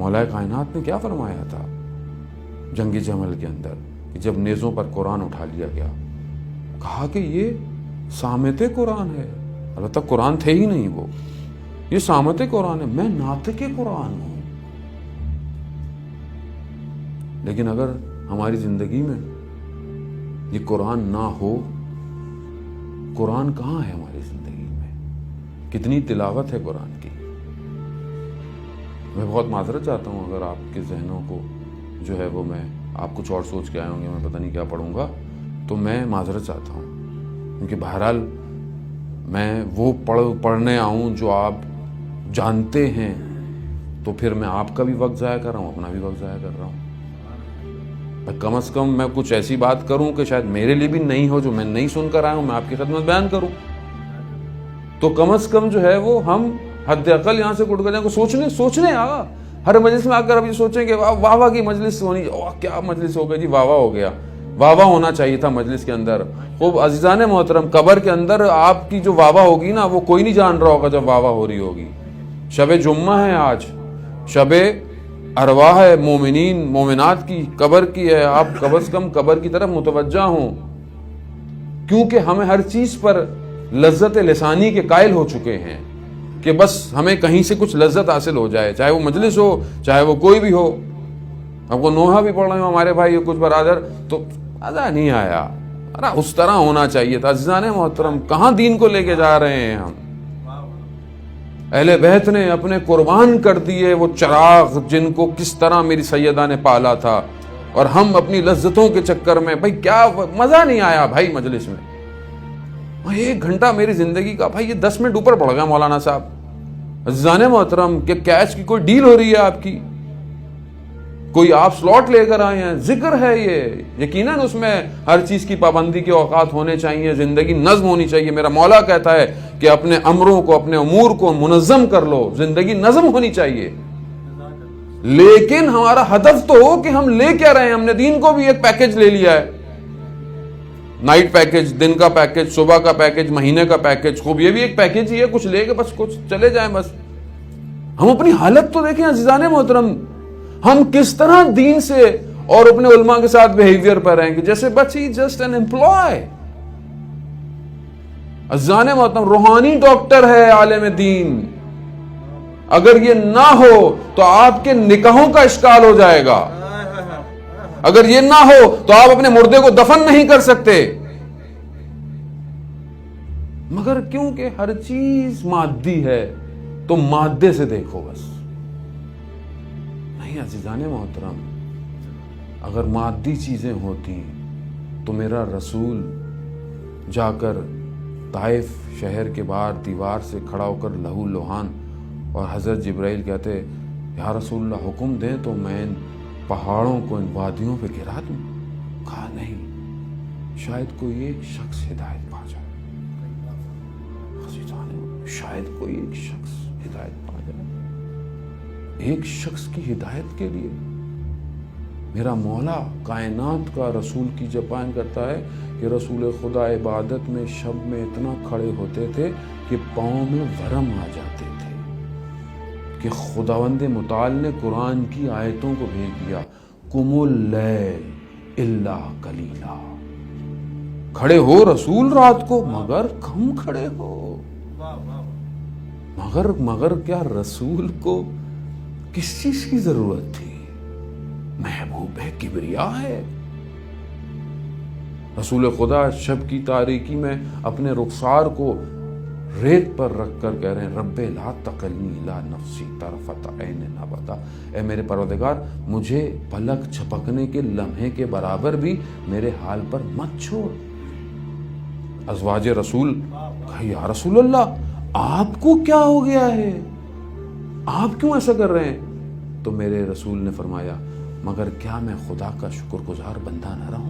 مولا کائنات نے کیا فرمایا تھا جنگ جمل کے اندر کہ جب نیزوں پر قرآن اٹھا لیا گیا، کہا کہ یہ سامت قرآن ہے. البتہ قرآن تھے ہی نہیں وہ، یہ سامت قرآن ہے، میں ناطق قرآن ہوں. لیکن اگر ہماری زندگی میں یہ قرآن نہ ہو، قرآن کہاں ہے ہماری زندگی میں؟ کتنی تلاوت ہے قرآن کی. میں بہت معذرت چاہتا ہوں اگر آپ کے ذہنوں کو جو ہے وہ میں آپ کچھ اور سوچ کے آئے ہوں گے میں پتہ نہیں کیا پڑھوں گا، تو میں معذرت چاہتا ہوں، کیونکہ بہرحال میں وہ پڑھنے آؤں جو آپ جانتے ہیں، تو پھر میں آپ کا بھی وقت ضائع کر رہا ہوں، اپنا بھی وقت ضائع کر رہا ہوں. کم از کم میں کچھ ایسی بات کروں کہ شاید میرے لیے بھی نہیں ہو، جو میں نہیں سن کر آیا ہوں، میں آپ کی خدمت بیان کروں. تو کم از کم جو ہے وہ ہم حد اقل یہاں سے اٹھ کر جائیں کو سوچنے آگا. ہر مجلس میں آ کر اب یہ سوچیں کہ واہ واہ کی مجلس ہونی، کیا مجلس ہو گئی جی، واہ واہ ہو گیا. واہ واہ ہونا چاہیے تھا مجلس کے اندر. خوب عزیزان محترم، قبر کے اندر آپ کی جو واہ واہ ہوگی نا، وہ کوئی نہیں جان رہا ہوگا جب واہ واہ ہو رہی ہوگی. شب جمعہ ہے آج، شب ارواح ہے مومنین مومنات کی، قبر کی ہے. آپ کم از کم قبر کی طرف متوجہ ہوں، کیونکہ ہمیں ہر چیز پر لذت لسانی کے قائل ہو چکے ہیں کہ بس ہمیں کہیں سے کچھ لذت حاصل ہو جائے، چاہے وہ مجلس ہو، چاہے وہ کوئی بھی ہو. اب وہ نوحہ بھی پڑھ رہے ہوں ہمارے بھائی کچھ برادر، تو مزہ نہیں آیا. اس طرح ہونا چاہیے تھا. عزیزان محترم، کہاں دین کو لے کے جا رہے ہیں ہم؟ اہل بیت نے اپنے قربان کر دیے وہ چراغ جن کو کس طرح میری سیدہ نے پالا تھا، اور ہم اپنی لذتوں کے چکر میں بھائی کیا مزہ نہیں آیا بھائی مجلس میں. 1 گھنٹہ میری زندگی کا بھائی یہ 10 منٹ اوپر پڑ گیا مولانا صاحب. عزیزان محترم، کہ کیش کی کوئی ڈیل ہو رہی ہے آپ کی، کوئی آپ سلاٹ لے کر آئے ہیں، ذکر ہے یہ، یقیناً اس میں ہر چیز کی پابندی کے اوقات ہونے چاہیے، زندگی نظم ہونی چاہیے. میرا مولا کہتا ہے کہ اپنے امروں کو، اپنے امور کو منظم کر لو، زندگی نظم ہونی چاہیے. لیکن ہمارا ہدف تو ہو کہ ہم لے کیا رہے ہیں. ہم نے دین کو بھی ایک پیکج لے لیا ہے، نائٹ پیکج، دن کا پیکج، صبح کا پیکج، مہینے کا پیکج. خوب یہ بھی ایک پیکج ہی ہے، کچھ لے کے بس کچھ چلے جائیں بس. ہم اپنی حالت تو دیکھیں عزیزان محترم، ہم کس طرح دین سے اور اپنے علماء کے ساتھ بیہیویئر پر رہیں گے جیسے بس ہی جسٹ این امپلائی. عزیزان محترم، روحانی ڈاکٹر ہے عالم دین. اگر یہ نہ ہو تو آپ کے نکاحوں کا اشکال ہو جائے گا. اگر یہ نہ ہو تو آپ اپنے مردے کو دفن نہیں کر سکتے. مگر کیونکہ ہر چیز مادی ہے تو مادے سے دیکھو بس. نہیں عزیزان محترم، اگر مادی چیزیں ہوتی تو میرا رسول جا کر طائف شہر کے باہر دیوار سے کھڑا ہو کر لہو لہان، اور حضرت جبرائیل کہتے یا رسول اللہ حکم دیں تو میں ان پہاڑوں کو، ان وادیوں پہ گرا دوں. کہا نہیں، شاید کوئی ایک شخص ہدایت پا جائے، شاید کوئی ایک شخص ہدایت پا جائے. ایک شخص کی ہدایت کے لیے میرا مولا کائنات کا رسول کی جب بیان کرتا ہے کہ رسول خدا عبادت میں شب میں اتنا کھڑے ہوتے تھے کہ پاؤں میں ورم آ جاتے تھے، کہ خداوند متعال نے قرآن کی آیتوں کو بھیج دیا، قم اللیل الا قلیلا. کھڑے ہو رسول رات کو مگر کم کھڑے ہو. مگر کیا رسول کو کس چیز کی ضرورت تھی؟ محبوب کبریا ہے. رسول خدا شب کی تاریکی میں اپنے رخسار کو ریت پر رکھ کر کہہ رہے ہیں رب لا تقلنی لا نفسی طرفت عین ابدا. اے میرے پروردگار، مجھے پلک جھپکنے کے لمحے کے برابر بھی میرے حال پر مت چھوڑ. ازواج رسول کہا یا رسول اللہ آپ کو کیا ہو گیا ہے، آپ کیوں ایسا کر رہے ہیں؟ تو میرے رسول نے فرمایا مگر کیا میں خدا کا شکر گزار بندہ نہ رہوں؟